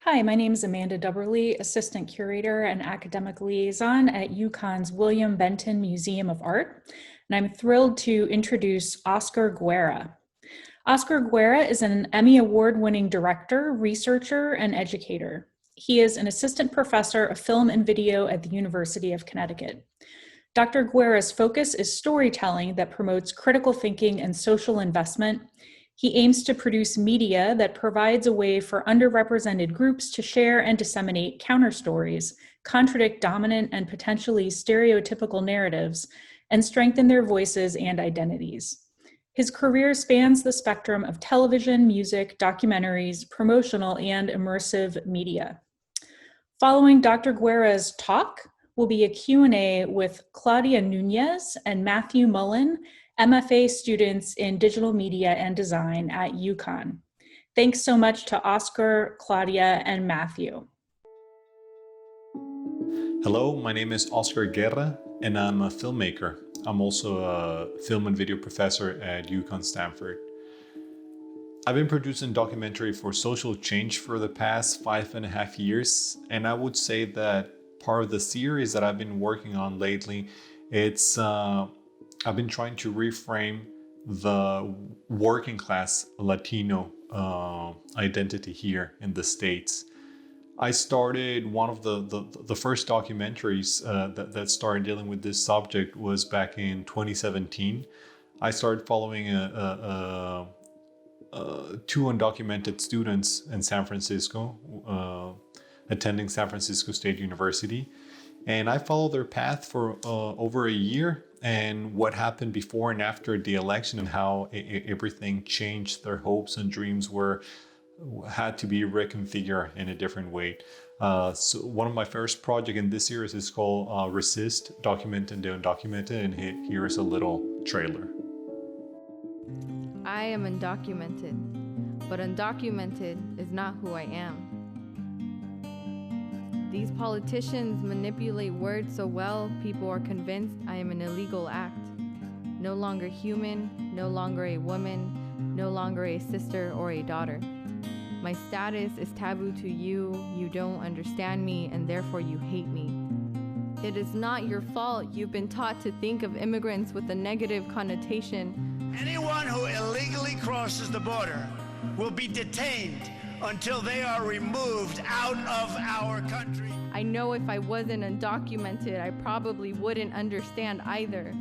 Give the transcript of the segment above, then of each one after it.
Hi, my name is Amanda Dubberly, Assistant Curator and Academic Liaison at UConn's William Benton Museum of Art, and I'm thrilled to introduce Oscar Guerra. Oscar Guerra is an Emmy Award-winning director, researcher, and educator. He is an assistant professor of film and video at the University of Connecticut. Dr. Guerra's focus is storytelling that promotes critical thinking and social investment. He aims to produce media that provides a way for underrepresented groups to share and disseminate counterstories, contradict dominant and potentially stereotypical narratives, and strengthen their voices and identities. His career spans the spectrum of television, music, documentaries, promotional, and immersive media. Following Dr. Guerra's talk will be a Q&A with Claudia Núñez and Matthew Mullin, MFA students in digital media and design at UConn. Thanks so much to Oscar, Claudia, and Matthew. Hello, my name is Oscar Guerra, and I'm a filmmaker. I'm also a film and video professor at UConn Stanford. I've been producing documentary for social change for the past 5.5 years, and I would say that part of the series that I've been working on lately, I've been trying to reframe the working class Latino identity here in the States. I started one of the first documentaries that started dealing with this subject was back in 2017. I started following two undocumented students in San Francisco, attending San Francisco State University. And I followed their path for over a year, and what happened before and after the election and how everything changed. Their hopes and dreams had to be reconfigured in a different way. So one of my first projects in this series is called Resist, Documented the Undocumented, and here's a little trailer. I am undocumented, but undocumented is not who I am. These politicians manipulate words so well, people are convinced I am an illegal act. No longer human, no longer a woman, no longer a sister or a daughter. My status is taboo to you, you don't understand me, and therefore you hate me. It is not your fault you've been taught to think of immigrants with a negative connotation. Anyone who illegally crosses the border will be detained until they are removed out of our country. I know if I wasn't undocumented, I probably wouldn't understand either.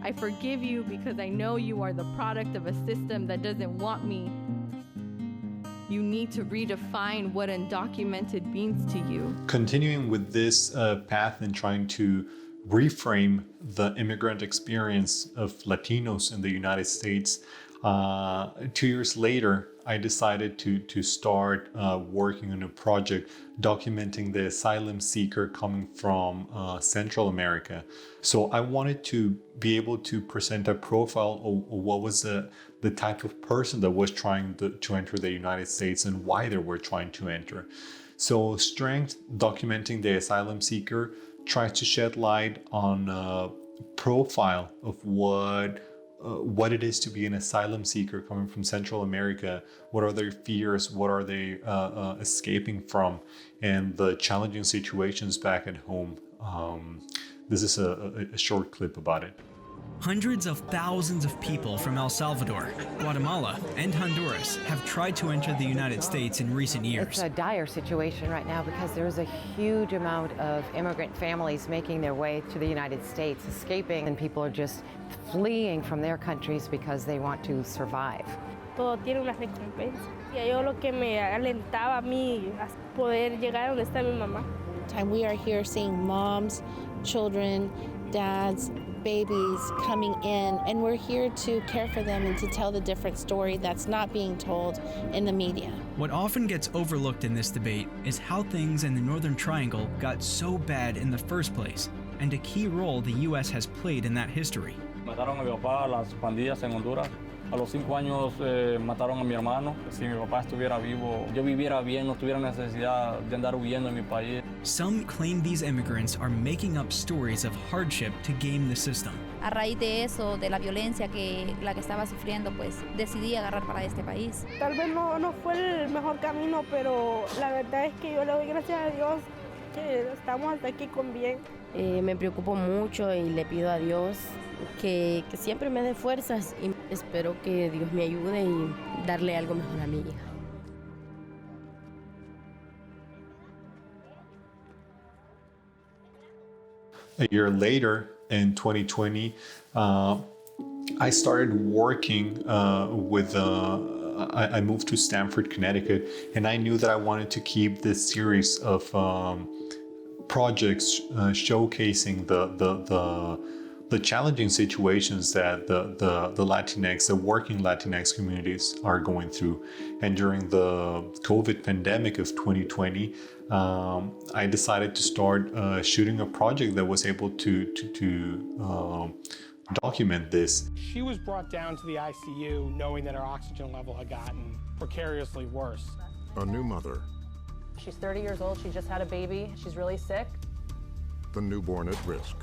I forgive you because I know you are the product of a system that doesn't want me. You need to redefine what undocumented means to you. Continuing with this path and trying to reframe the immigrant experience of Latinos in the United States, 2 years later, I decided to start working on a project documenting the asylum seeker coming from Central America. So I wanted to be able to present a profile of what was the type of person that was trying to enter the United States and why they were trying to enter. So Strength, documenting the asylum seeker, tries to shed light on a profile of what it is to be an asylum seeker coming from Central America. What are their fears? What are they escaping from? And the challenging situations back at home. This is a short clip about it. Hundreds of thousands of people from El Salvador, Guatemala, and Honduras have tried to enter the United States in recent years. It's a dire situation right now because there's a huge amount of immigrant families making their way to the United States, escaping, and people are just fleeing from their countries because they want to survive. Todo tiene una recompensa. Y yo lo que me alentaba a mí a poder llegar a donde está mi mamá. We are here seeing moms, children, dads, babies coming in, and we're here to care for them and to tell the different story that's not being told in the media. What often gets overlooked in this debate is how things in the Northern Triangle got so bad in the first place, and a key role the U.S. has played in that history. Mataron a mi papá las pandillas en Honduras A los 5 años mataron a mi hermano. Si mi papá estuviera vivo, yo viviera bien, no tuviera necesidad de andar huyendo en mi país. Some claim these immigrants are making up stories of hardship to game the system. A raíz de eso, de la violencia la que estaba sufriendo, pues decidí agarrar para este país. Tal vez no fue el mejor camino, pero la verdad es que yo le doy gracias a Dios que estamos hasta aquí con bien. Me preocupo mucho y le pido a Dios que siempre me dé fuerzas y espero que Dios me ayude y darle algo mejor a mi hija. A year later, in 2020, I started working I moved to Stamford, Connecticut, and I knew that I wanted to keep this series of projects showcasing the challenging situations that the Latinx, the working Latinx communities are going through. And during the COVID pandemic of 2020, I decided to start shooting a project that was able to document this. She was brought down to the ICU knowing that her oxygen level had gotten precariously worse. A new mother. She's 30 years old, she just had a baby, she's really sick. The newborn at risk.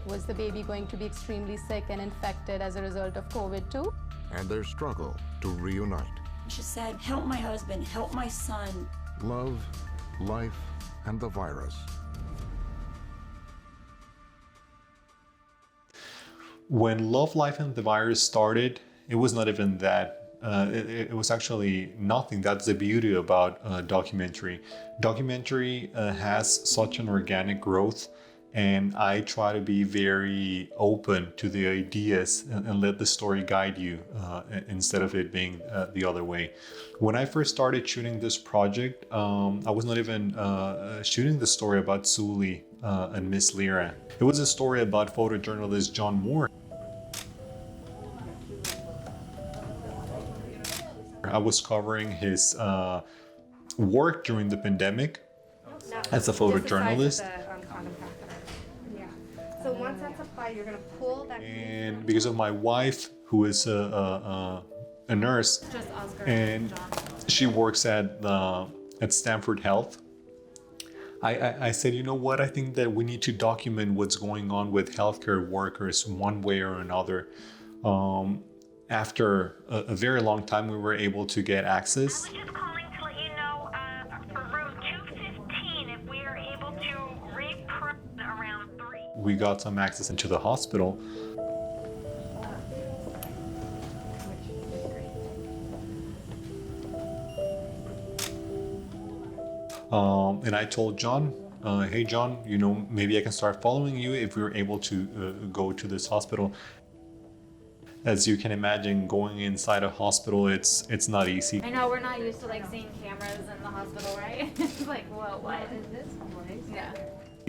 Was the baby going to be extremely sick and infected as a result of COVID too? And their struggle to reunite. She said, help my husband, help my son. Love, life, and the virus. When Love, Life, and the Virus started, it was not even that. It was actually nothing. That's the beauty about documentary. Documentary has such an organic growth, and I try to be very open to the ideas and let the story guide you instead of it being the other way. When I first started shooting this project, I was not even shooting the story about Sully and Miss Lyra. It was a story about photojournalist John Moore. I was covering his work during the pandemic as a photojournalist. So once that's applied, you're going to pull that. And because of my wife, who is a nurse, and she works at Stanford Health, I said, you know what? I think that we need to document what's going on with healthcare workers one way or another. After a very long time, we were able to get access. I was just calling to let you know for room 215 if we are able to reprint around 3. We got some access into the hospital. And I told John, hey John, you know, maybe I can start following you if we were able to go to this hospital. As you can imagine, going inside a hospital, it's not easy. I know we're not used to like seeing cameras in the hospital, right? It's like, whoa, what is this place? Yeah.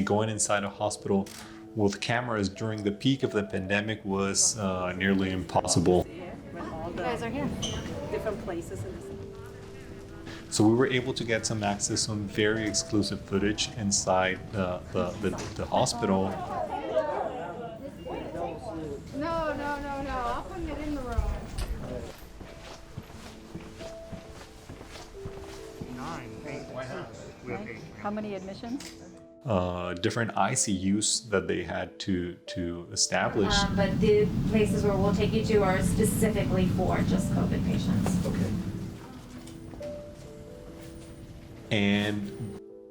Going inside a hospital with cameras during the peak of the pandemic was nearly impossible. You guys are here. Different places in the city. So we were able to get some access on very exclusive footage inside the hospital. No. I'll put it in the room. 9. How many admissions? Different ICUs that they had to establish. But the places where we'll take you to are specifically for just COVID patients. Okay. And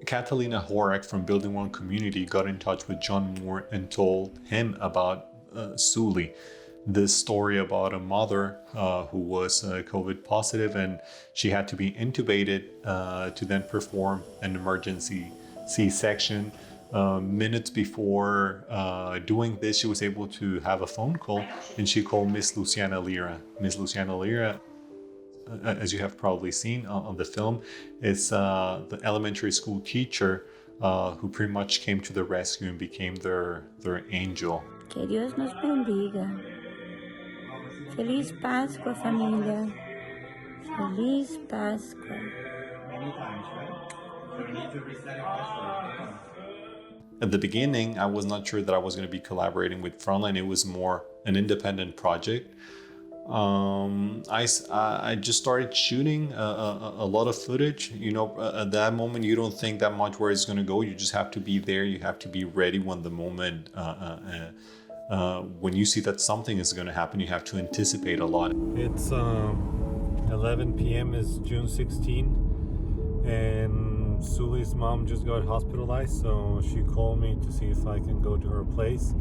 Catalina Horak from Building One Community got in touch with John Moore and told him about Sully, this story about a mother who was COVID positive, and she had to be intubated to then perform an emergency C-section. Minutes before doing this, she was able to have a phone call, and she called Miss Luciana Lyra. Miss Luciana Lyra, as you have probably seen on the film, is the elementary school teacher who pretty much came to the rescue and became their angel. Que Dios nos bendiga. Feliz Pascua, familia. Feliz Pascua. At the beginning, I was not sure that I was going to be collaborating with Frontline. It was more an independent project. I just started shooting a lot of footage. You know, at that moment, you don't think that much where it's going to go. You just have to be there. You have to be ready when the moment, when you see that something is going to happen, you have to anticipate a lot. It's 11 p.m. is June 16, and Suli's mom just got hospitalized, so she called me to see if I can go to her place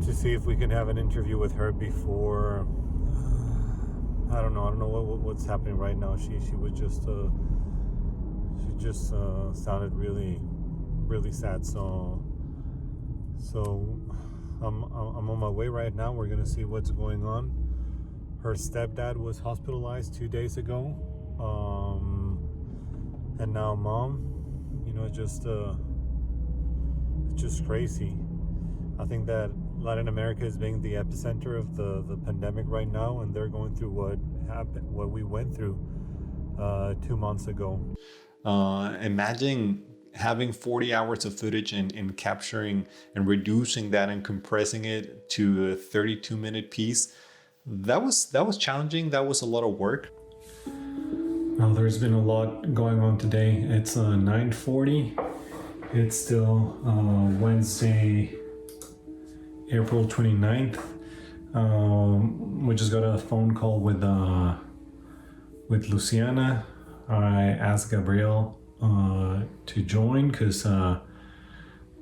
to see if we can have an interview with her before. I don't know what's happening right now. She was just sounded really sad. So I'm on my way right now. We're gonna see what's going on. Her stepdad was hospitalized 2 days ago, and now mom. You know, just crazy. I think that Latin America is being the epicenter of the pandemic right now, and they're going through what we went through 2 months ago. Imagine having 40 hours of footage and capturing and reducing that and compressing it to a 32-minute piece. That was challenging. That was a lot of work. Well, there's been a lot going on today. It's 9:40. It's still Wednesday, April 29th. We just got a phone call with Luciana. I asked Gabriel to join because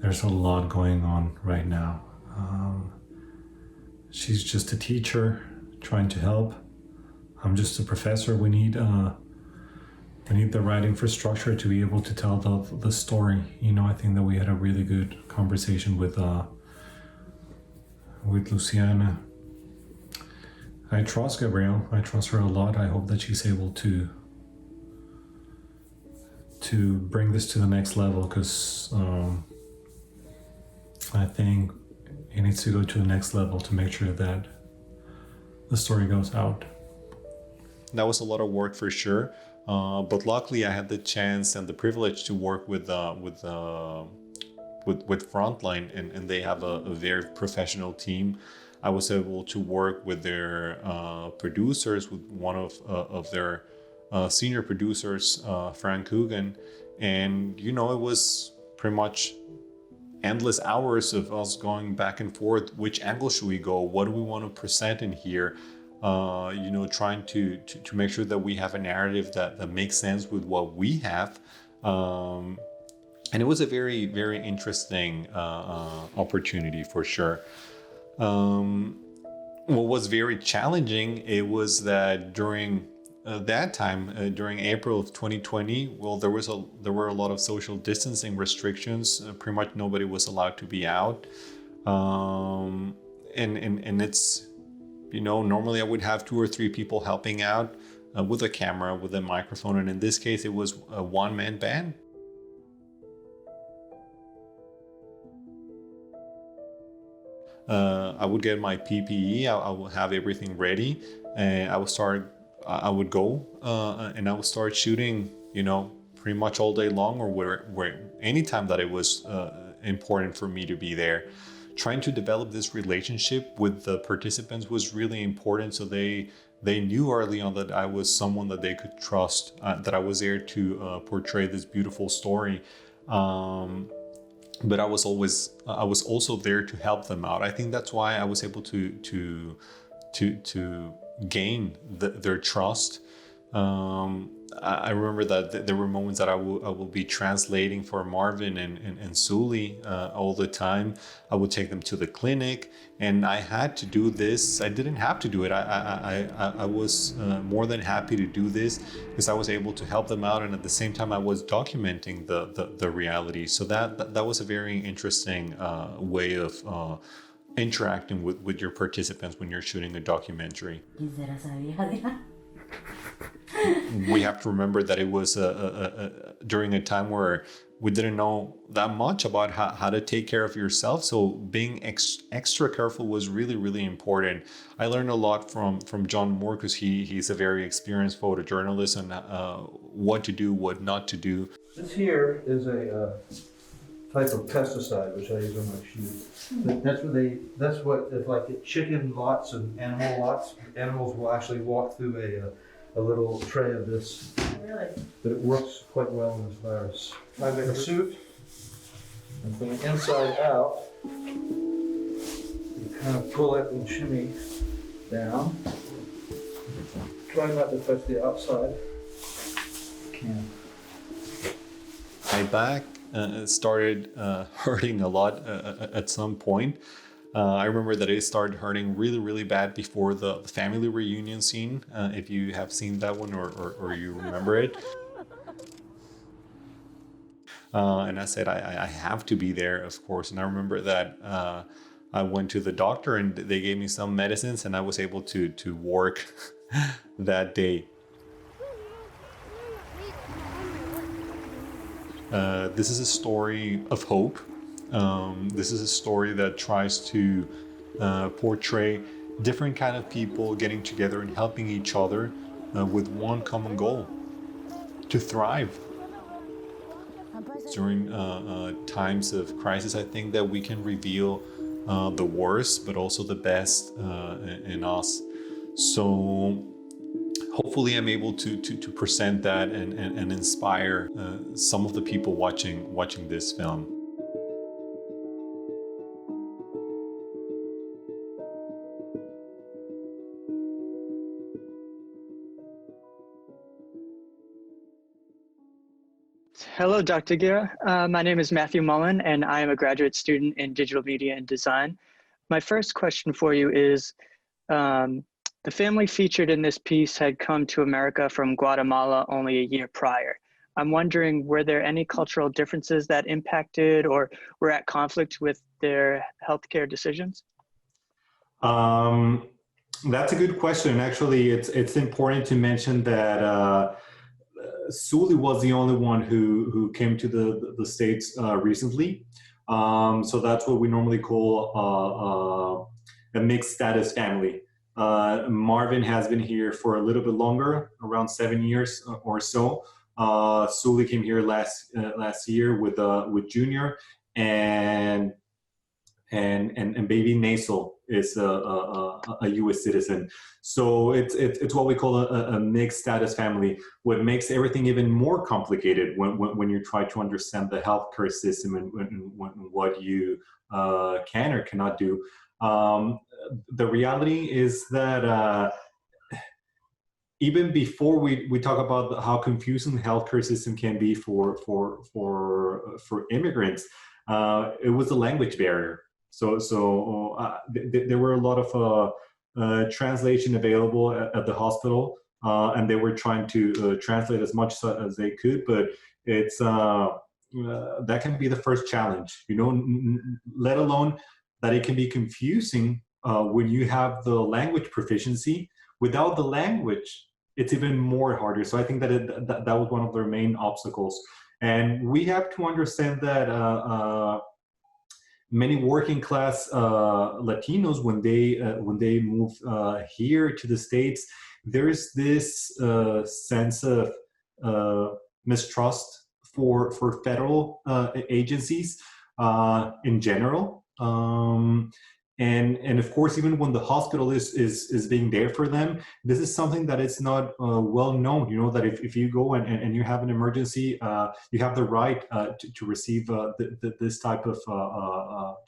there's a lot going on right now. She's just a teacher trying to help. I'm just a professor. We need the right infrastructure to be able to tell the story. You know, I think that we had a really good conversation with Luciana. I trust Gabrielle. I trust her a lot. I hope that she's able to bring this to the next level, because I think it needs to go to the next level to make sure that the story goes out. That was a lot of work for sure, but luckily I had the chance and the privilege to work with Frontline, and they have a very professional team. I was able to work with their producers, with one of their senior producers, Frank Coogan, and you know, it was pretty much endless hours of us going back and forth. Which angle should we go? What do we want to present in here? You know, trying to make sure that we have a narrative that makes sense with what we have. And it was a very, very interesting opportunity for sure. What was very challenging, it was that during that time, during April of 2020, well, there were a lot of social distancing restrictions. Pretty much nobody was allowed to be out, and it's, you know, normally I would have 2 or 3 people helping out with a camera, with a microphone, and in this case, it was a one-man band. I would get my PPE. I would have everything ready, and I would go and I would start shooting, you know, pretty much all day long, or where anytime that it was important for me to be there. Trying to develop this relationship with the participants was really important, so they knew early on that I was someone that they could trust, that I was there to portray this beautiful story. But I was also there to help them out. I think that's why I was able to gain their trust. I remember that there were moments that I will be translating for Marvin and Suli all the time. I would take them to the clinic, and I had to do this. I didn't have to do it. I was more than happy to do this because I was able to help them out, and at the same time I was documenting the reality. So that was a very interesting way of interacting with your participants when you're shooting a documentary. We have to remember that it was during a time where we didn't know that much about how to take care of yourself. So being extra careful was really, really important. I learned a lot from John Moore, because he's a very experienced photojournalist, on what to do, what not to do. This here is a type of pesticide which I use on my shoes. That's what if like chicken lots and animal lots, animals will actually walk through a little tray of this. Really? But it works quite well in this virus. I make a suit, and from the inside out, you kind of pull it and shimmy down. Try not to touch the outside. Can. My back started hurting a lot at some point. I remember that it started hurting really, really bad before the family reunion scene, if you have seen that one or you remember it. And I said, I have to be there, of course. And I remember that I went to the doctor and they gave me some medicines and I was able to work that day. This is a story of hope. This is a story that tries to portray different kind of people getting together and helping each other with one common goal: to thrive. During times of crisis, I think that we can reveal the worst, but also the best in us. So hopefully I'm able to present that and inspire some of the people watching this film. Hello, Dr. Guerra. My name is Matthew Mullin, and I am a graduate student in digital media and design. My first question for you is, the family featured in this piece had come to America from Guatemala only a year prior. I'm wondering, were there any cultural differences that impacted or were at conflict with their healthcare decisions? That's a good question. Actually, it's important to mention that Sully was the only one who came to the States recently. So that's what we normally call a mixed status family. Marvin has been here for a little bit longer, around 7 years or so. Sully came here last year with Junior, and baby Nasal is a U.S. citizen. So it's what we call a mixed status family. What makes everything even more complicated when you try to understand the healthcare system and what you can or cannot do. The reality is that even before we talk about how confusing the healthcare system can be for immigrants, it was a language barrier. So there were a lot of translation available at the hospital, and they were trying to translate as much as they could, but it's that can be the first challenge, let alone that it can be confusing when you have the language proficiency. Without the language, it's even more harder. So I think that that was one of their main obstacles. And we have to understand that many working class Latinos, when they move here to the States, there's this sense of mistrust for federal agencies in general. And of course, even when the hospital is being there for them, this is something that is not well known. That if you go and you have an emergency, you have the right to receive this type of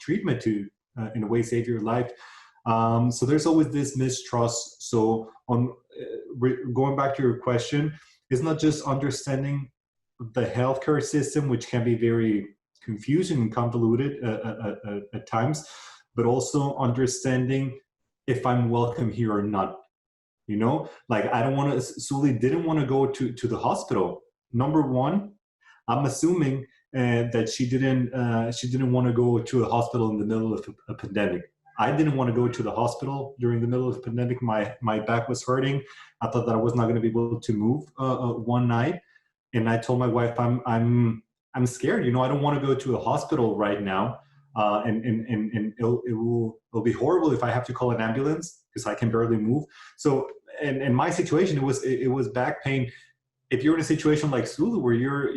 treatment to, in a way, save your life. So there's always this mistrust. So going back to your question, it's not just understanding the healthcare system, which can be very confusing and convoluted at times, but also understanding if I'm welcome here or not. Like I don't want to, Sully didn't want to go to the hospital. Number one, I'm assuming that she didn't want to go to a hospital in the middle of a pandemic. I didn't want to go to the hospital during the middle of the pandemic. My back was hurting. I thought that I was not going to be able to move one night. And I told my wife, I'm scared. I don't want to go to a hospital right now. And it'll be horrible if I have to call an ambulance because I can barely move. So, and in my situation, it was back pain. If you're in a situation like Sulu where you're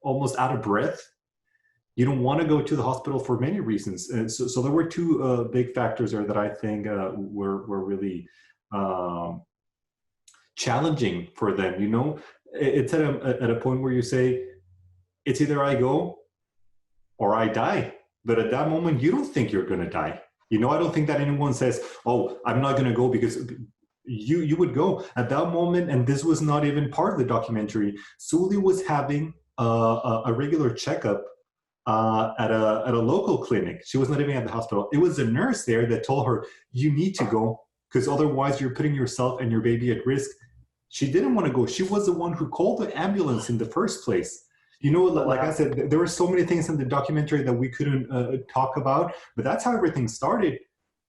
almost out of breath. You don't want to go to the hospital for many reasons. And so there were two big factors there that I think were really challenging for them. You know, it's at a point where you say, it's either I go or I die. But at that moment, you don't think you're going to die. You know, I don't think that anyone says, oh, I'm not going to go, because you would go at that moment. And this was not even part of the documentary. Sully was having a regular checkup at a local clinic. She was not even at the hospital. It was a nurse there that told her, you need to go, because otherwise you're putting yourself and your baby at risk. She didn't want to go. She was the one who called the ambulance in the first place. You know, like I said, there were so many things in the documentary that we couldn't talk about, but that's how everything started.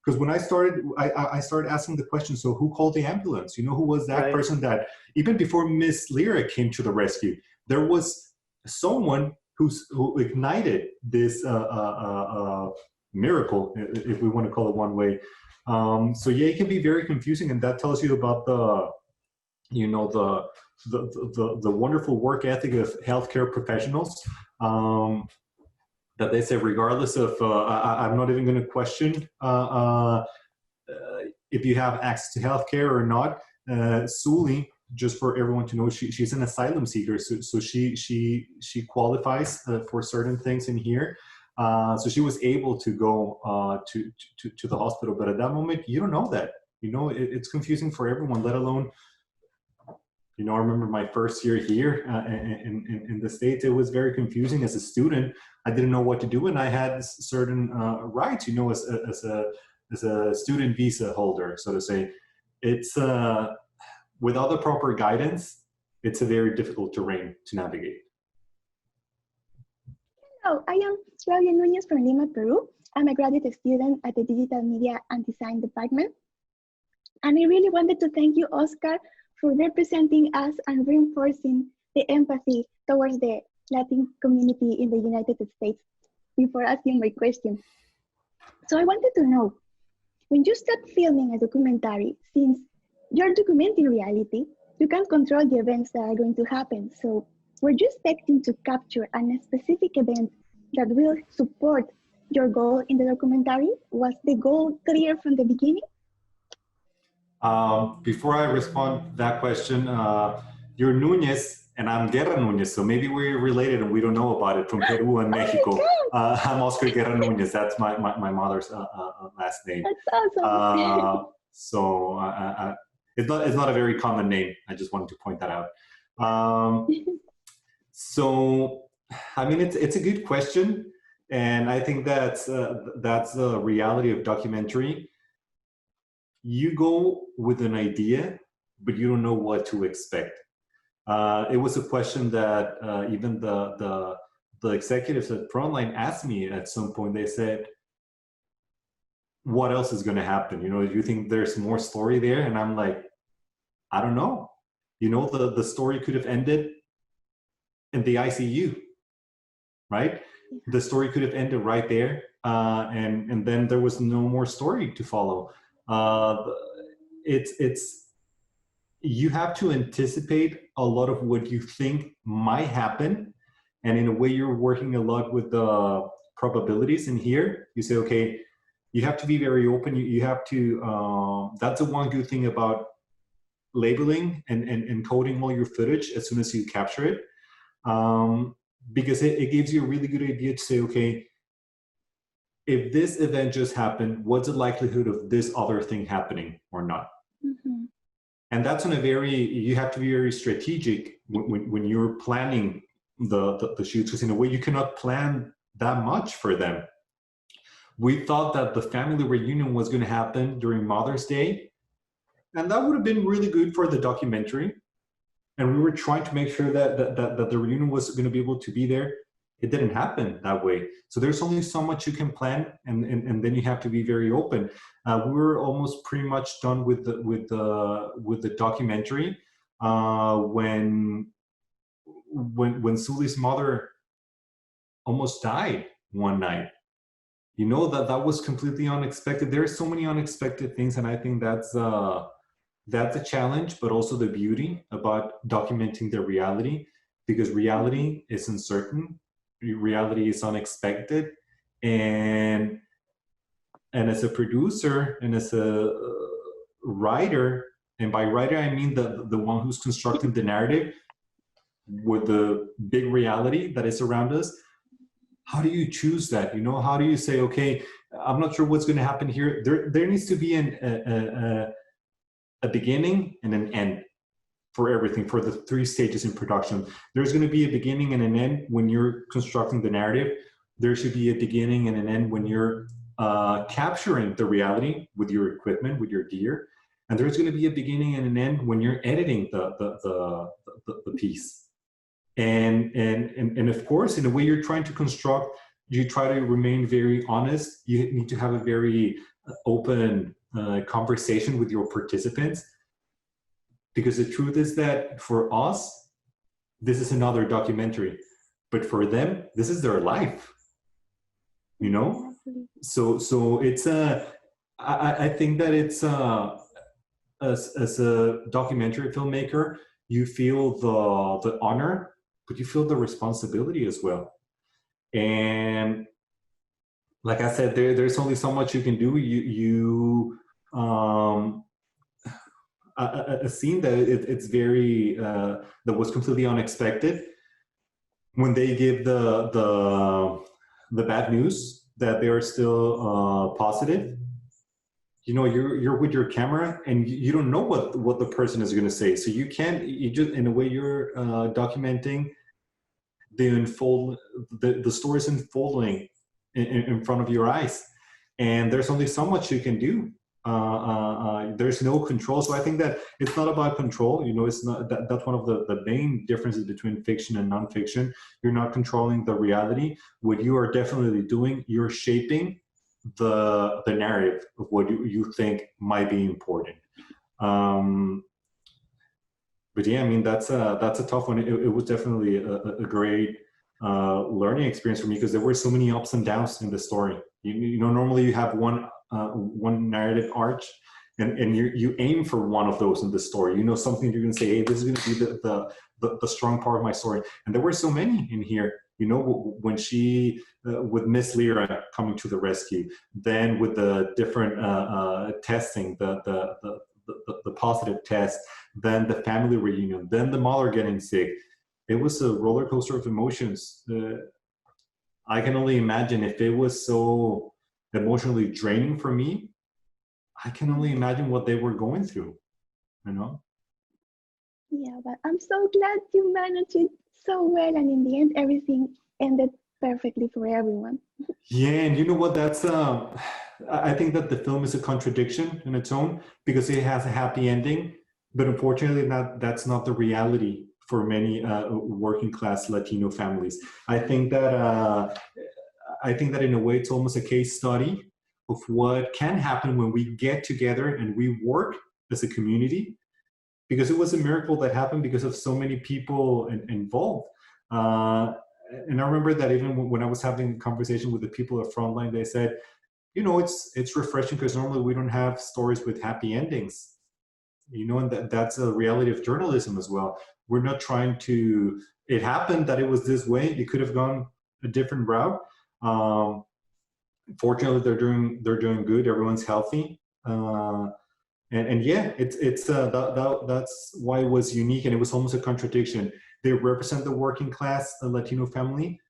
Because when I started, I started asking the question, so who called the ambulance? You know, who was that person that, even before Miss Lyra came to the rescue, there was someone who ignited this miracle, if we want to call it one way. So yeah, it can be very confusing, and that tells you about the wonderful work ethic of healthcare professionals, that they say, regardless of, I'm not even going to question if you have access to healthcare or not. Sully, just for everyone to know, she's an asylum seeker, so she qualifies for certain things in here. So she was able to go to the hospital, but at that moment, you don't know that. You know, it's confusing for everyone, let alone. You know, I remember my first year here in the States. It was very confusing as a student. I didn't know what to do, and I had certain rights, you know, as a student visa holder, so to say. It's without the proper guidance, it's a very difficult terrain to navigate. Hello, I am Claudia Núñez from Lima, Peru. I'm a graduate student at the Digital Media and Design Department. And I really wanted to thank you, Oscar, for representing us and reinforcing the empathy towards the Latin community in the United States before asking my question. So I wanted to know, when you start filming a documentary, since you're documenting reality, you can't control the events that are going to happen. So were you expecting to capture a specific event that will support your goal in the documentary? Was the goal clear from the beginning? Before I respond to that question, you're Núñez and I'm Guerra Núñez, so maybe we're related and we don't know about it, from Peru and Mexico. I'm Oscar Guerra Núñez. That's my mother's last name. That's awesome. So it's not a very common name. I just wanted to point that out. So, I mean, it's a good question, and I think that's the reality of documentary. You go with an idea, but you don't know what to expect. It was a question that even the executives at Frontline asked me at some point. They said, what else is going to happen? You know, do you think there's more story there? And I'm like, I don't know. You know, the story could have ended in the ICU, right? The story could have ended right there. And then there was no more story to follow. You have to anticipate a lot of what you think might happen, and in a way you're working a lot with the probabilities. In here you say, okay, you have to be very open. You have to that's the one good thing about labeling and coding all your footage as soon as you capture it, because it gives you a really good idea to say, okay, if this event just happened, what's the likelihood of this other thing happening or not? Mm-hmm. And that's you have to be very strategic when you're planning the shoots, because in a way you cannot plan that much for them. We thought that the family reunion was going to happen during Mother's Day, and that would have been really good for the documentary. And we were trying to make sure that the reunion was going to be able to be there. It didn't happen that way. So there's only so much you can plan, and then you have to be very open. We were almost pretty much done with the documentary when Sully's mother almost died one night. You know, that was completely unexpected. There are so many unexpected things, and I think that's a challenge, but also the beauty about documenting the reality. because reality is uncertain, reality is unexpected, and as a producer and as a writer, and by writer I mean the one who's constructing the narrative with the big reality that is around us, how do you choose that? You know, how do you say, okay, I'm not sure what's going to happen here. There needs to be a beginning and an end for everything, for the 3 stages in production. There's going to be a beginning and an end when you're constructing the narrative. There should be a beginning and an end when you're capturing the reality with your equipment, with your gear. And there's going to be a beginning and an end when you're editing the piece. And of course, in the way you're trying to construct, you try to remain very honest. You need to have a very open conversation with your participants, because the truth is that for us, this is another documentary, but for them, this is their life, you know? So it's I think that it's as a documentary filmmaker, you feel the honor, but you feel the responsibility as well. And like I said, there's only so much you can do. A scene that it's very that was completely unexpected, when they give the bad news that they are still positive. You know, you're with your camera and you don't know what the person is going to say, so you just, in a way, you're documenting the stories unfolding in front of your eyes, and there's only so much you can do. There's no control. So I think that it's not about control. You know, it's not that's one of the main differences between fiction and nonfiction. You're not controlling the reality. What you are definitely doing, you're shaping the narrative of what you think might be important. But yeah, I mean, that's a tough one. It was definitely a great learning experience for me, because there were so many ups and downs in the story. You know, normally you have one narrative arc, and you aim for one of those in the story. You know, something you're going to say, hey, this is going to be the strong part of my story. And there were so many in here. You know, when she with Miss Lyra coming to the rescue, then with the different testing, the positive test, then the family reunion, then the mother getting sick. It was a roller coaster of emotions. I can only imagine if it was so emotionally draining for me, I can only imagine what they were going through, you know? Yeah, but I'm so glad you managed it so well, and in the end, everything ended perfectly for everyone. Yeah, and you know what, that's, I think that the film is a contradiction in its own, because it has a happy ending, but unfortunately that's not the reality for many working class Latino families. I think that in a way it's almost a case study of what can happen when we get together and we work as a community, because it was a miracle that happened because of so many people involved. And I remember that even when I was having a conversation with the people at Frontline, they said, you know, it's refreshing because normally we don't have stories with happy endings. You know, and that's a reality of journalism as well. We're not trying to, it happened that it was this way. It could have gone a different route. Fortunately, they're doing good. Everyone's healthy. And yeah, that's why it was unique, and it was almost a contradiction. They represent the working class, the Latino family,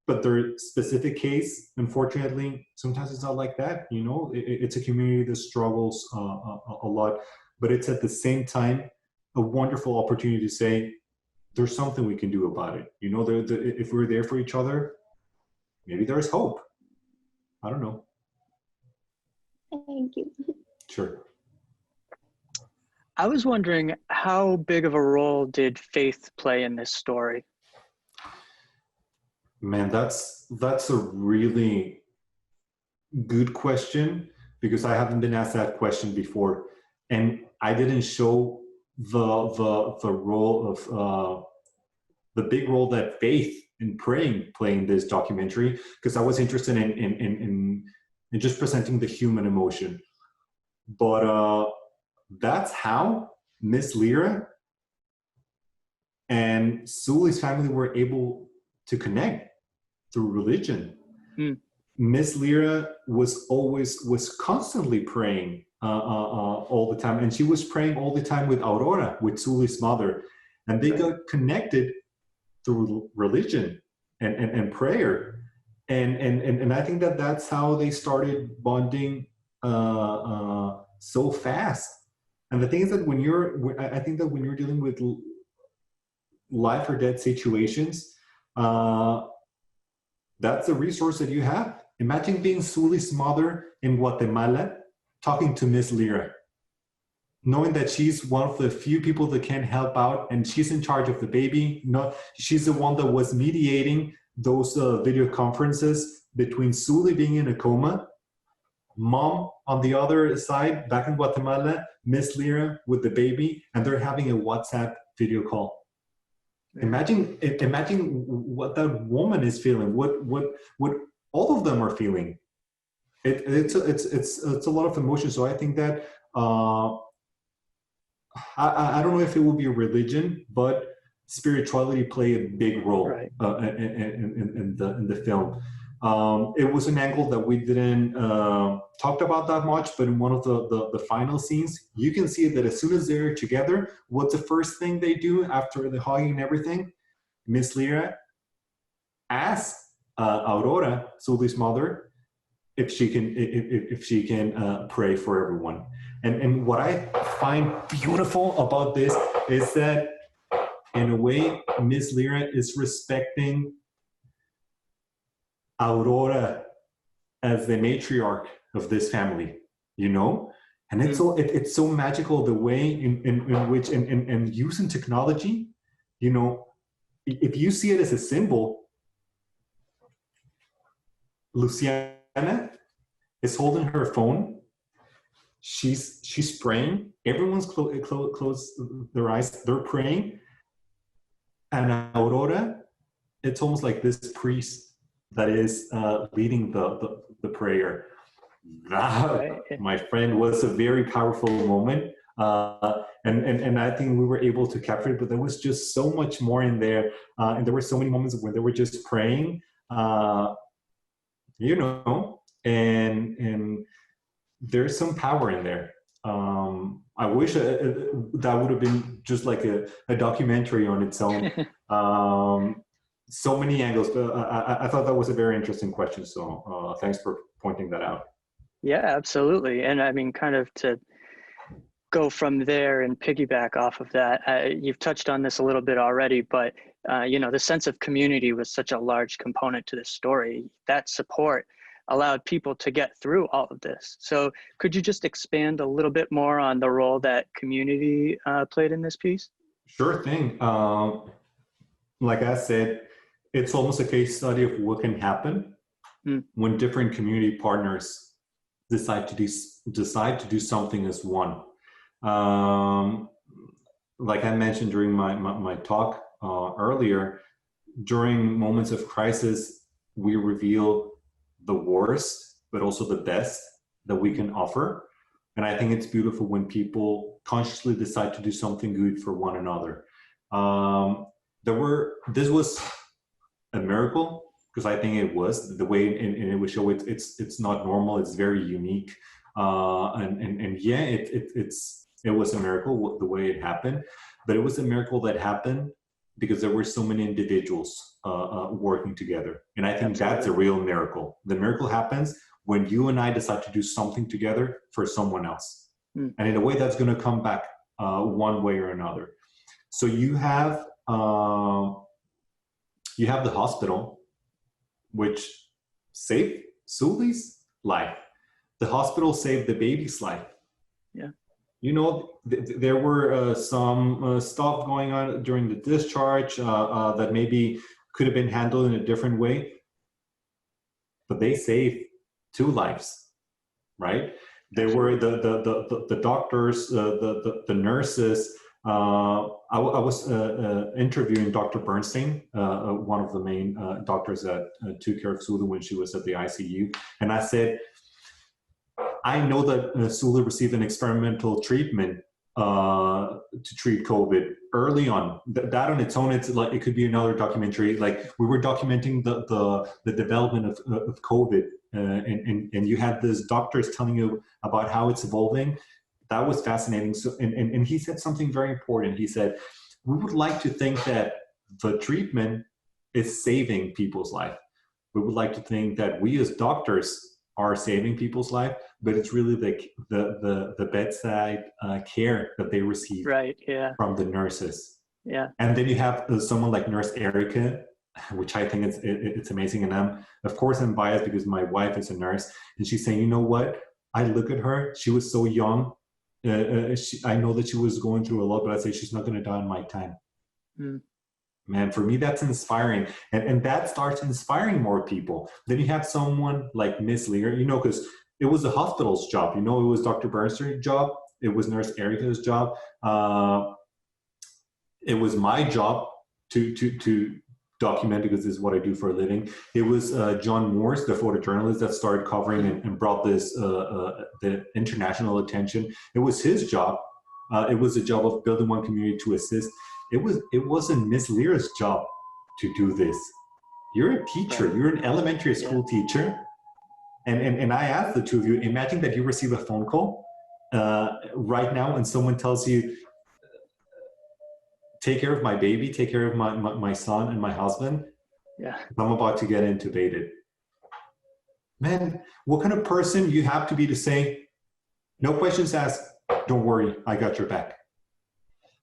but their specific case, unfortunately, sometimes it's not like that. You know, it's a community that struggles a lot, but it's at the same time a wonderful opportunity to say there's something we can do about it. You know, if we're there for each other, maybe there's hope. I don't know. Thank you. Sure. I was wondering, how big of a role did faith play in this story? Man, that's a really good question, because I haven't been asked that question before, and I didn't show the role of the big role that faith and praying play in this documentary, because I was interested in just presenting the human emotion. But that's how Miss Lyra And Suli's family were able to connect through religion. Miss Lyra was constantly praying all the time, and she was praying all the time with Aurora, with Suli's mother, and they got connected through religion and prayer, and I think that's how they started bonding so fast. And the thing is that I think that when you're dealing with life or death situations, that's the resource that you have. Imagine being Suli's mother in Guatemala, talking to Miss Lyra, knowing that she's one of the few people that can help out, and she's in charge of the baby. She's the one that was mediating those video conferences between Suli being in a coma, mom on the other side back in Guatemala, Miss Lyra with the baby, and they're having a WhatsApp video call. Imagine what that woman is feeling. What all of them are feeling. It's a lot of emotion. So I think that I don't know if it will be a religion, but spirituality play a big role in the film. It was an angle that we didn't talk about that much, but in one of the final scenes, you can see that as soon as they're together, what's the first thing they do after the hugging and everything? Miss Lyra asks Aurora, Suli's mother, if she can pray for everyone. And what I find beautiful about this is that, in a way, Miss Lyra is respecting Aurora as the matriarch of this family, you know? And it's so magical the way in which, and using technology, you know, if you see it as a symbol, Luciana is holding her phone. She's praying. Everyone's close their eyes. They're praying. And Aurora, it's almost like this priest that is leading the prayer. That, my friend, was a very powerful moment. And I think we were able to capture it, but there was just so much more in there. And there were so many moments when they were just praying, you know, and there's some power in there. I wish that would have been just like a documentary on its own. So many angles, but I thought that was a very interesting question. So thanks for pointing that out. Yeah, absolutely. And I mean, kind of to go from there and piggyback off of that, you've touched on this a little bit already, but you know, the sense of community was such a large component to this story. That support allowed people to get through all of this. So could you just expand a little bit more on the role that community played in this piece? Sure thing. Like I said, it's almost a case study of what can happen when different community partners decide to do something as one. Like I mentioned during my talk earlier, during moments of crisis, we reveal the worst, but also the best that we can offer. And I think it's beautiful when people consciously decide to do something good for one another. This was a miracle, because I think it was the way, and it would show it's not normal. It's very unique, and yeah, it was a miracle the way it happened, but it was a miracle that happened because there were so many individuals working together, and I think that's a real miracle. The miracle happens when you and I decide to do something together for someone else, and in a way that's going to come back one way or another. So you have the hospital, which saved Suli's life. The hospital saved the baby's life. Yeah. You know, there were some stuff going on during the discharge that maybe could have been handled in a different way, but they saved 2 lives, right? There were the doctors, the nurses. I was interviewing Dr. Bernstein, one of the main doctors that took care of Suli when she was at the ICU. And I said, I know that Suli received an experimental treatment to treat COVID early on. That on its own, it's like it could be another documentary. Like we were documenting the development of COVID, and you had these doctors telling you about how it's evolving. That was fascinating. So, and he said something very important. He said, we would like to think that the treatment is saving people's life. We would like to think that we as doctors are saving people's life, but it's really the bedside care that they receive from the nurses. Yeah. And then you have someone like Nurse Erica, which I think it's amazing. And of course I'm biased because my wife is a nurse, and she's saying, you know what? I look at her, she was so young. I know that she was going through a lot, but I say she's not going to die in my time. Mm. Man, for me, that's inspiring. And that starts inspiring more people. Then you have someone like Miss Lear, you know, because it was the hospital's job. You know, it was Dr. Bernstein's job. It was Nurse Erica's job. It was my job to document, because this is what I do for a living. It was John Morse, the photojournalist, that started covering and brought this the international attention. It was his job. It was the job of Building One Community to assist. It wasn't Miss Lear's job to do this. You're a teacher. Right. You're an elementary school teacher. And I asked the two of you, imagine that you receive a phone call right now and someone tells you, take care of my baby, take care of my son and my husband. Yeah. I'm about to get intubated. Man, what kind of person you have to be to say, no questions asked, don't worry, I got your back.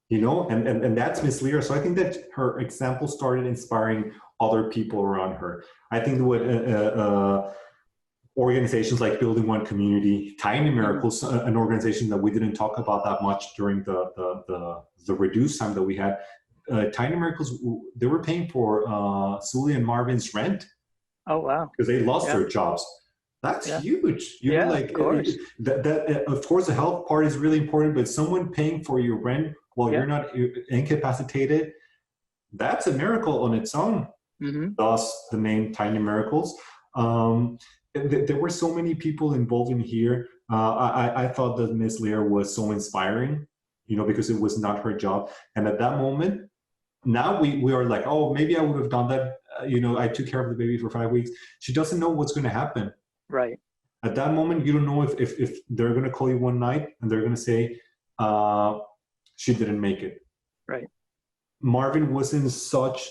You know, and that's Miss Lear. So I think that her example started inspiring other people around her. I think what organizations like Building One Community, Tiny Miracles, an organization that we didn't talk about that much during the reduced time that we had. Tiny Miracles, they were paying for Sully and Marvin's rent. Oh wow! Because they lost their jobs. That's huge. You know, like, of course. Of course, the health part is really important, but someone paying for your rent while you're not incapacitated, that's a miracle on its own. Mm-hmm. Thus, the name Tiny Miracles. There were so many people involved in here. I thought that Miss Lear was so inspiring, you know, because it was not her job. And at that moment, now we are like, oh, maybe I would have done that. You know, I took care of the baby for 5 weeks. She doesn't know what's going to happen. Right. At that moment, you don't know if they're going to call you one night and they're going to say, she didn't make it. Right. Marvin was in such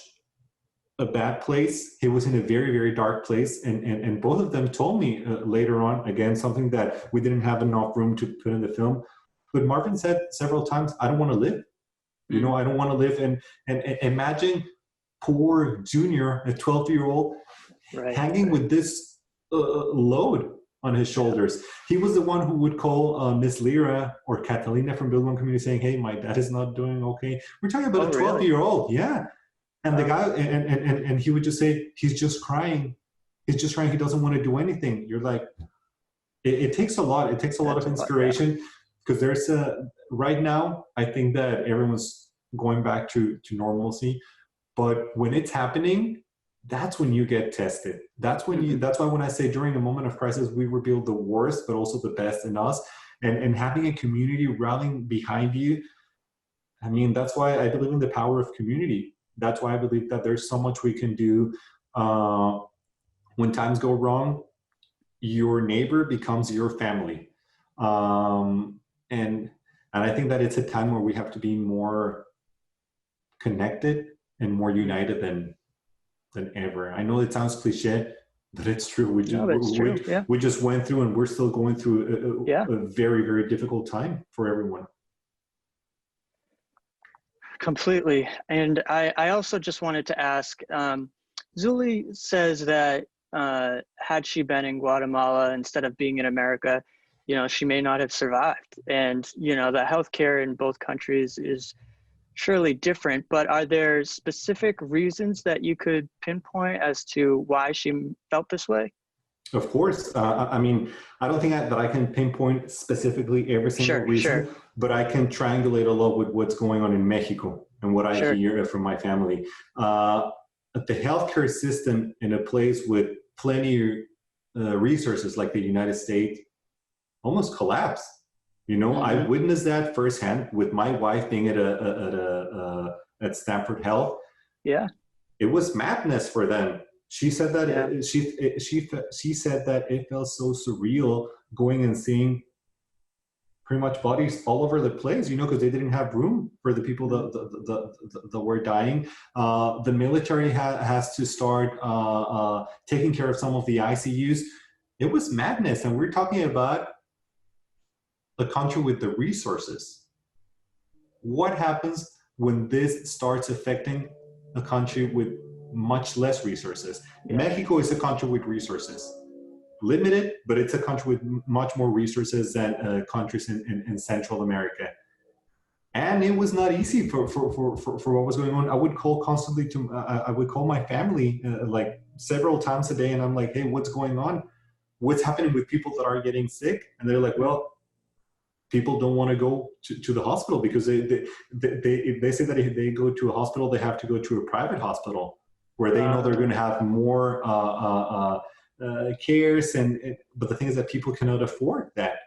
a bad place. He was in a very, very dark place. And both of them told me later on, again, something that we didn't have enough room to put in the film. But Marvin said several times, I don't want to live. You know, I don't want to live. And imagine poor Junior, a 12-year-old, hanging with this load on his shoulders. He was the one who would call Miss Lyra or Catalina from Building One Community saying, hey, my dad is not doing okay. We're talking about a 12-year-old. Yeah. And the guy, and he would just say, he's just crying. He's just crying. He doesn't want to do anything. You're like, it takes a lot. It takes a lot of inspiration, because there's right now, I think that everyone's going back to normalcy. But when it's happening, that's when you get tested. That's when that's why when I say during a moment of crisis, we reveal the worst, but also the best in us. And having a community rallying behind you, I mean, that's why I believe in the power of community. That's why I believe that there's so much we can do. When times go wrong, your neighbor becomes your family. And I think that it's a time where we have to be more connected and more united than ever. I know it sounds cliche, but it's true. We just went through, and we're still going through a very, very difficult time for everyone. Completely. And I also just wanted to ask, Zuli says that had she been in Guatemala instead of being in America, you know, she may not have survived. And, you know, the healthcare in both countries is surely different, but are there specific reasons that you could pinpoint as to why she felt this way? Of course. I mean, I don't think that I can pinpoint specifically every single reason, but I can triangulate a lot with what's going on in Mexico and what I hear from my family. The healthcare system in a place with plenty of resources like the United States almost collapsed. You know, I witnessed that firsthand with my wife being at Stanford Health. Yeah. It was madness for them. She said that she said that it felt so surreal going and seeing pretty much bodies all over the place, you know, because they didn't have room for the people that were dying. The military has to start taking care of some of the ICUs. It was madness, and we're talking about a country with the resources. What happens when this starts affecting a country with much less resources? Mexico is a country with resources. Limited, but it's a country with much more resources than countries in Central America. And it was not easy for what was going on. I would call constantly I would call my family like several times a day, and I'm like, hey, what's going on? What's happening with people that are getting sick? And they're like, well, people don't want to go to the hospital because they say that if they go to a hospital, they have to go to a private hospital where they know they're going to have more cares, but the thing is that people cannot afford that.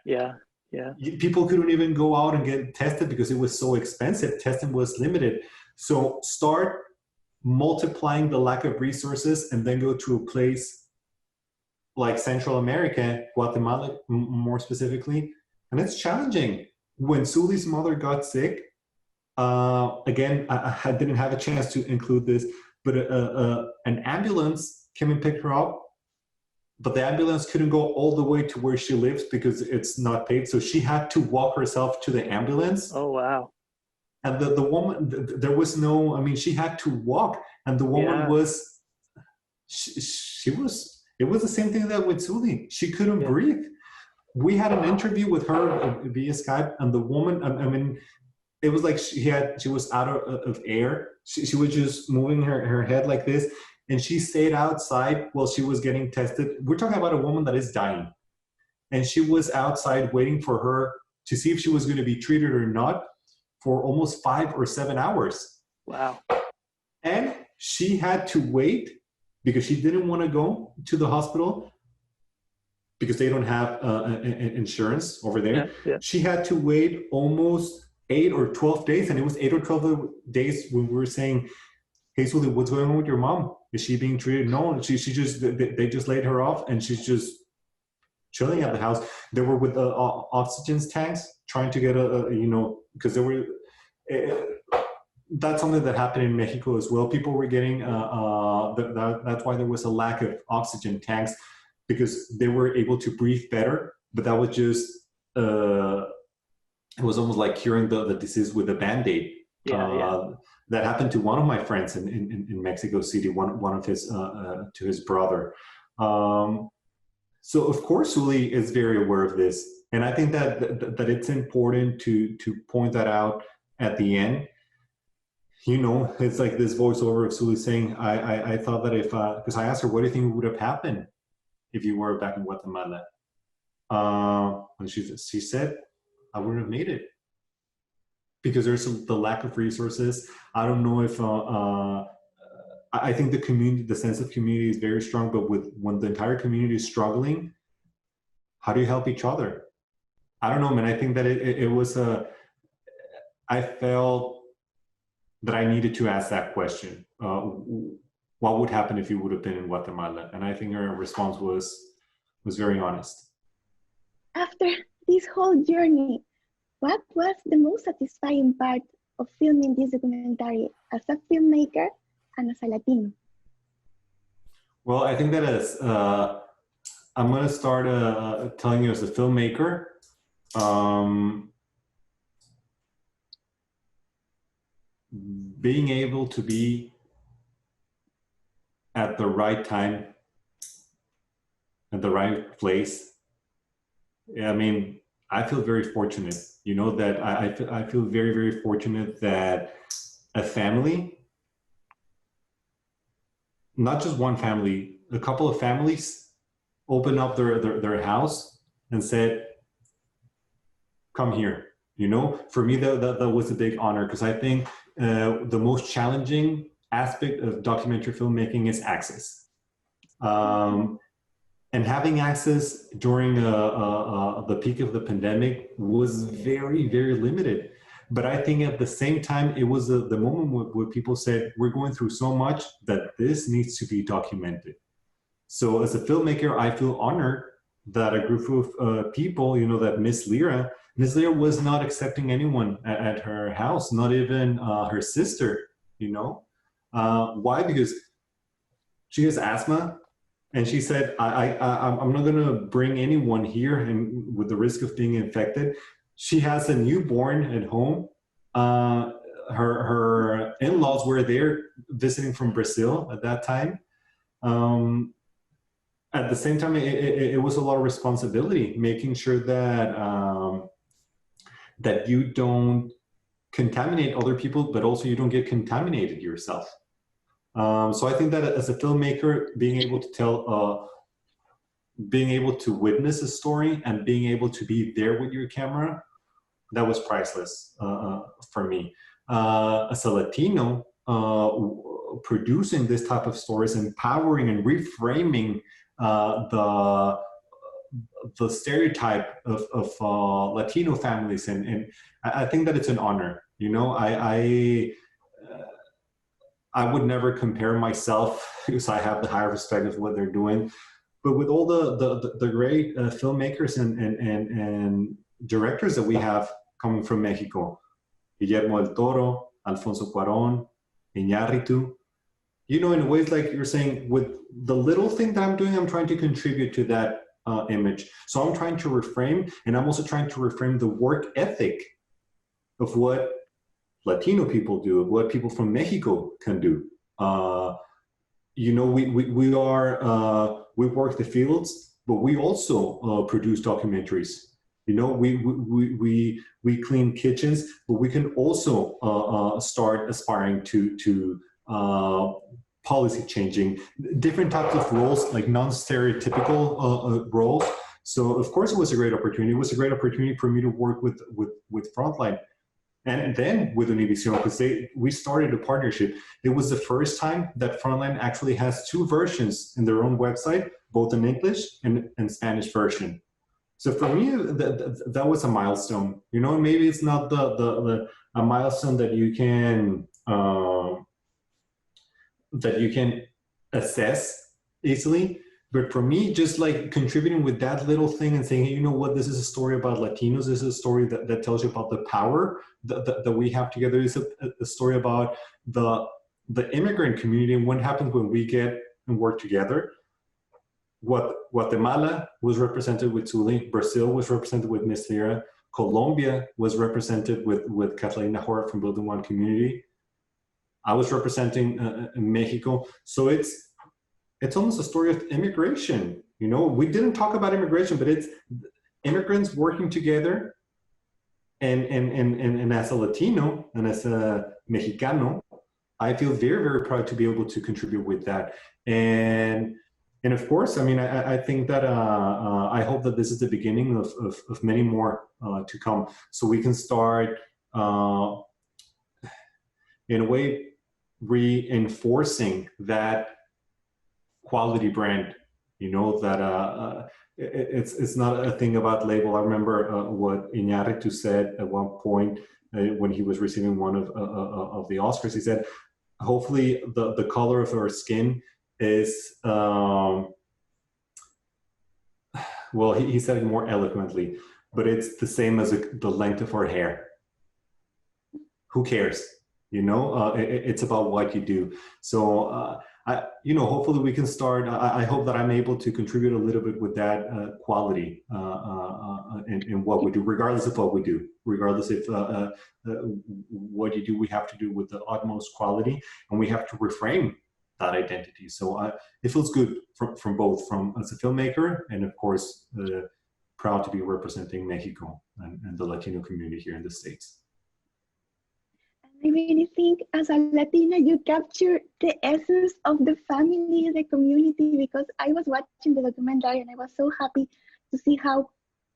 People couldn't even go out and get tested because it was so expensive. Testing was limited. So start multiplying the lack of resources and then go to a place like Central America, Guatemala more specifically, and it's challenging. When Suli's mother got sick, again, I didn't have a chance to include this, but an ambulance came and picked her up, but the ambulance couldn't go all the way to where she lives because it's not paved. So she had to walk herself to the ambulance. Oh, wow. And the woman, there was no, I mean, she had to walk, and the woman was, she was, it was the same thing that with Suli. She couldn't breathe. We had an interview with her via Skype, and the woman, I mean, it was like she was out of air. She was just moving her head like this, and she stayed outside while she was getting tested. We're talking about a woman that is dying, and she was outside waiting for her to see if she was going to be treated or not for almost 5 or 7 hours. Wow. And she had to wait because she didn't want to go to the hospital because they don't have insurance over there. She had to wait almost 8 or 12 days, and it was 8 or 12 days when we were saying, hey, Suli, what's going on with your mom? Is she being treated? No, she just, they just laid her off, and she's just chilling at the house. They were with the oxygen tanks trying to get because they were, that's something that happened in Mexico as well. People were getting, that's why there was a lack of oxygen tanks, because they were able to breathe better, but that was just, it was almost like curing the disease with a Band-Aid. That happened to one of my friends in Mexico City, one of his, to his brother. So of course, Suli is very aware of this. And I think that it's important to point that out at the end. You know, it's like this voiceover of Suli saying, I thought that if, because I asked her, what do you think would have happened if you were back in Guatemala? And she said, I wouldn't have made it. Because there's the lack of resources. I don't know if, I think the community, the sense of community is very strong, but when the entire community is struggling, how do you help each other? I don't know, man. I think that it was I felt that I needed to ask that question. What would happen if you would have been in Guatemala? And I think her response was very honest. After this whole journey, what was the most satisfying part of filming this documentary as a filmmaker and as a Latino? Well, I think that as, I'm going to start telling you as a filmmaker, being able to be at the right time, at the right place. I mean, I feel very fortunate, you know, that I feel very, very fortunate that a family, not just one family, a couple of families opened up their house and said, come here. You know, for me, that was a big honor, because I think the most challenging aspect of documentary filmmaking is access. And And having access during the peak of the pandemic was very, very limited. But I think at the same time, it was the moment where people said, we're going through so much that this needs to be documented. So as a filmmaker, I feel honored that a group of people, you know, that Miss Lyra was not accepting anyone at her house, not even her sister, you know. Why? Because she has asthma. And she said, I'm not going to bring anyone here and with the risk of being infected. She has a newborn at home. Her in-laws were there visiting from Brazil at that time. At the same time, it was a lot of responsibility, making sure that that you don't contaminate other people, but also you don't get contaminated yourself. So I think that as a filmmaker, being able to tell, being able to witness a story and being able to be there with your camera, that was priceless for me. As a Latino, producing this type of stories, empowering and reframing the stereotype of Latino families, and I think that it's an honor. You know, I would never compare myself because I have the higher respect of what they're doing. But with all the great filmmakers and directors that we have coming from Mexico, Guillermo del Toro, Alfonso Cuarón, Iñárritu, you know, in ways like you're saying, with the little thing that I'm doing, I'm trying to contribute to that image. So I'm trying to reframe, and I'm also trying to reframe the work ethic of what Latino people do, what people from Mexico can do. You know, we work the fields, but we also produce documentaries. You know, we clean kitchens, but we can also start aspiring to policy changing, different types of roles, like non-stereotypical roles. So of course it was a great opportunity. It was a great opportunity for me to work with Frontline. And then with Univision, because we started a partnership. It was the first time that Frontline actually has two versions in their own website, both in English and Spanish version. So for me, that was a milestone. You know, maybe it's not a milestone that you can assess easily. But for me, just like contributing with that little thing and saying, hey, you know what, this is a story about Latinos. This is a story that tells you about the power that we have together. It's a story about the immigrant community and what happens when we get and work together. Guatemala was represented with Zuli. Brazil was represented with Miss Lyra. Colombia was represented with Catalina Hort from Building One Community. I was representing Mexico. So it's almost a story of immigration. You know, we didn't talk about immigration, but it's immigrants working together. And as a Latino and as a Mexicano, I feel very, very proud to be able to contribute with that. And of course, I mean, I think that I hope that this is the beginning of many more to come. So we can start, in a way, reinforcing that quality brand, you know, that it's not a thing about label. I remember what Iñárritu said at one point when he was receiving one of the Oscars. He said, hopefully the color of our skin is, well, he said it more eloquently, but it's the same as the length of our hair. Who cares? You know, it's about what you do. So, you know, hopefully we can start. I hope that I'm able to contribute a little bit with that quality in what we do, regardless of what we do, regardless if what you do, we have to do with the utmost quality, and we have to reframe that identity. So it feels good from both, as a filmmaker, and of course, proud to be representing Mexico and the Latino community here in the States. I really think as a Latina, you capture the essence of the family, the community, because I was watching the documentary and I was so happy to see how,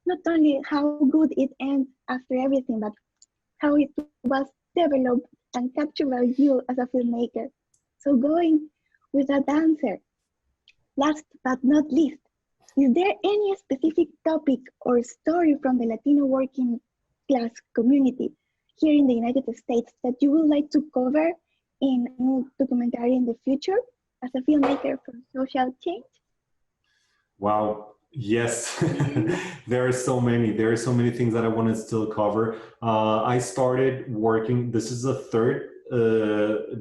not only how good it ends after everything, but how it was developed and captured by you as a filmmaker. So going with a dancer, last but not least, Is there any specific topic or story from the Latino working class community here in the United States that you would like to cover in a new documentary in the future as a filmmaker for social change? Wow. Yes, there are so many. There are so many things that I want to still cover. I started working, this is the third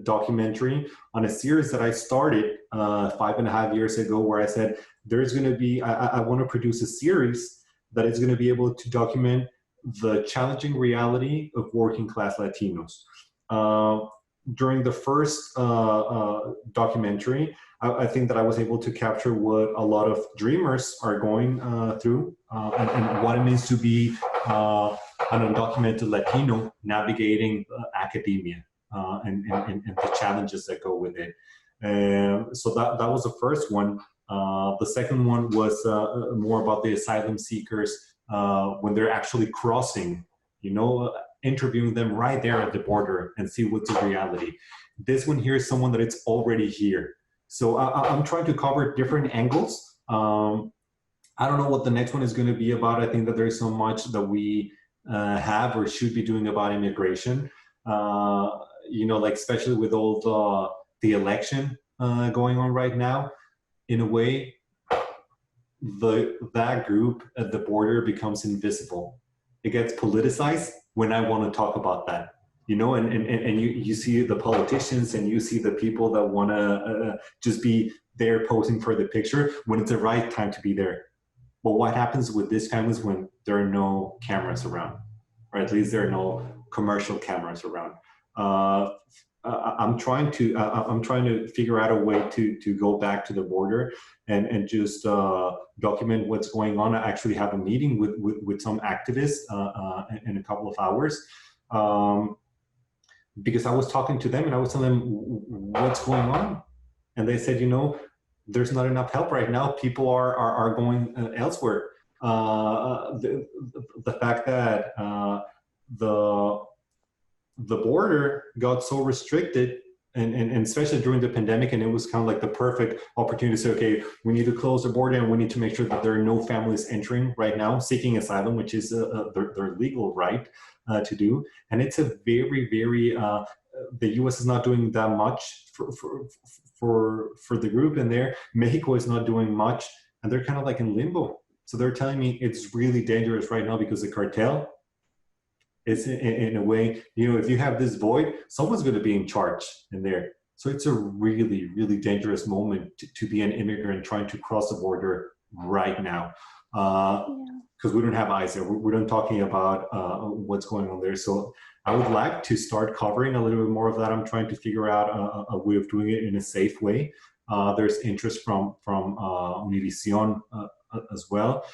documentary on a series that I started 5.5 years ago, where I said, there's going to be, I want to produce a series that is going to be able to document the challenging reality of working class Latinos. During the first documentary, I think that I was able to capture what a lot of dreamers are going through and what it means to be an undocumented Latino navigating academia and the challenges that go with it. So that was the first one. The second one was more about the asylum seekers when they're actually crossing, interviewing them right there at the border and see what's the reality. This one here is someone that it's already here. So I'm trying to cover different angles. I don't know what the next one is going to be about. I think that there's so much that we have or should be doing about immigration. Like especially with all the election going on right now, in a way, that group at the border becomes invisible. It gets politicized when I want to talk about that. And you see the politicians and you see the people that want to just be there posing for the picture when it's the right time to be there. But what happens with this time is when there are no cameras around, or at least there are no commercial cameras around. I'm trying to figure out a way to go back to the border and just document what's going on. I actually have a meeting with some activists in a couple of hours. Because I was talking to them and I was telling them what's going on. And they said, there's not enough help right now. People are going elsewhere. The fact that the border got so restricted, and especially during the pandemic, and it was kind of like the perfect opportunity to say, okay, we need to close the border and we need to make sure that there are no families entering right now seeking asylum, which is their legal right to do. And it's a very, very, the US is not doing that much for the group in there. Mexico is not doing much, and they're kind of like in limbo. So they're telling me it's really dangerous right now because the cartel is in a way, if you have this void, someone's going to be in charge in there. So it's a really, really dangerous moment to be an immigrant trying to cross the border right now. Because we don't have eyes there. We're not talking about what's going on there. So I would like to start covering a little bit more of that. I'm trying to figure out a way of doing it in a safe way. There's interest from Univision as well.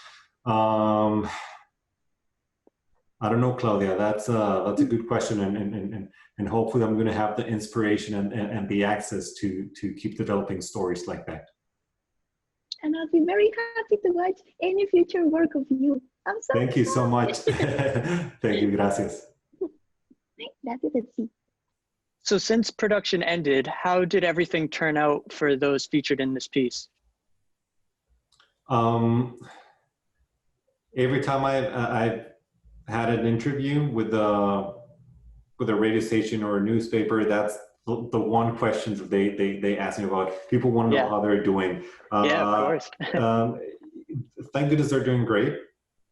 I don't know, Claudia. That's a good question, and hopefully I'm going to have the inspiration and the access to keep developing stories like that. And I'll be very happy to watch any future work of you. I'm so Thank you so much. Thank you. Gracias. Gracias. So since production ended, how did everything turn out for those featured in this piece? Every time I've had an interview with a radio station or a newspaper, that's the one question that they ask me about. People want to know how they're doing. Of course. Thank goodness they're doing great.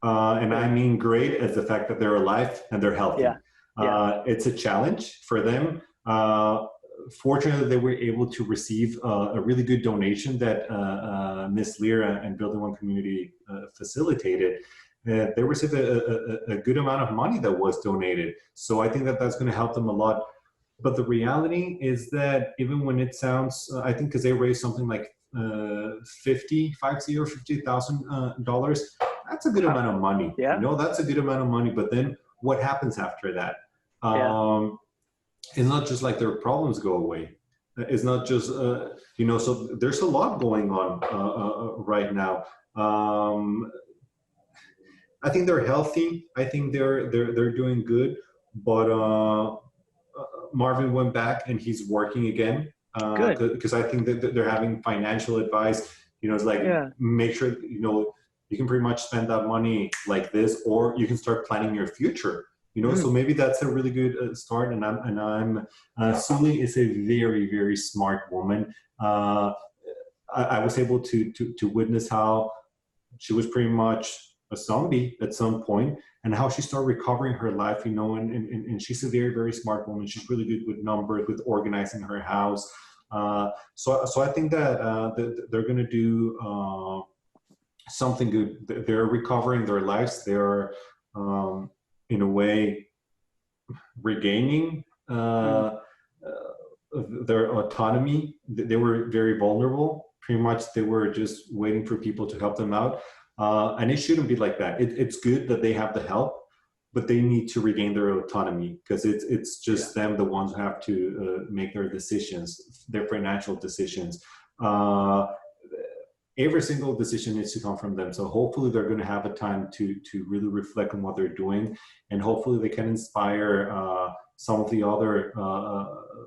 And I mean great as the fact that they're alive and they're healthy. It's a challenge for them. Fortunately, they were able to receive a really good donation that Ms. Lira and Building One Community facilitated. They received a good amount of money that was donated. So I think that that's going to help them a lot. But the reality is that even when it sounds, I think because they raised something like $50,000, that's a good amount of money. That's a good amount of money. But then what happens after that? It's not just like their problems go away. It's not just, so there's a lot going on right now. I think they're healthy. I think they're doing good. But Marvin went back and he's working again. Because I think that they're having financial advice. It's like, make sure, you can pretty much spend that money like this, or you can start planning your future. So maybe that's a really good start. And I'm Suli is a very, very smart woman. I was able to witness how she was pretty much a zombie at some point, and how she started recovering her life, and she's a very, very smart woman. She's really good with numbers, with organizing her house. So I think that they're going to do something good. They're recovering their lives. They're, in a way, regaining their autonomy. They were very vulnerable. Pretty much they were just waiting for people to help them out. And it shouldn't be like that. It's good that they have the help, but they need to regain their autonomy, because it's just them, the ones who have to make their decisions, their financial decisions. Every single decision needs to come from them. So hopefully they're going to have a time to really reflect on what they're doing, and hopefully they can inspire some of the other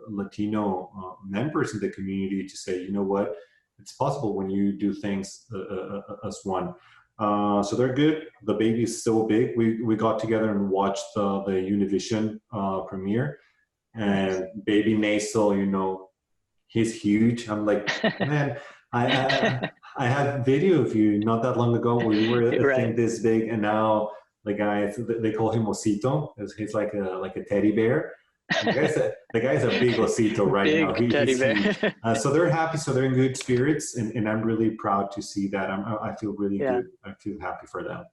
Latino members in the community to say, you know what, it's possible when you do things as one. So they're good. The baby is so big. We got together and watched the Univision premiere, and baby Nasal, he's huge. I'm like, man, I had video of you not that long ago where you were a thing this big, and now the guy, they call him Osito. He's like a teddy bear. The guy's a big Osito right now. Teddy bear. So they're happy. So they're in good spirits, and I'm really proud to see that. I feel really good. I feel happy for them.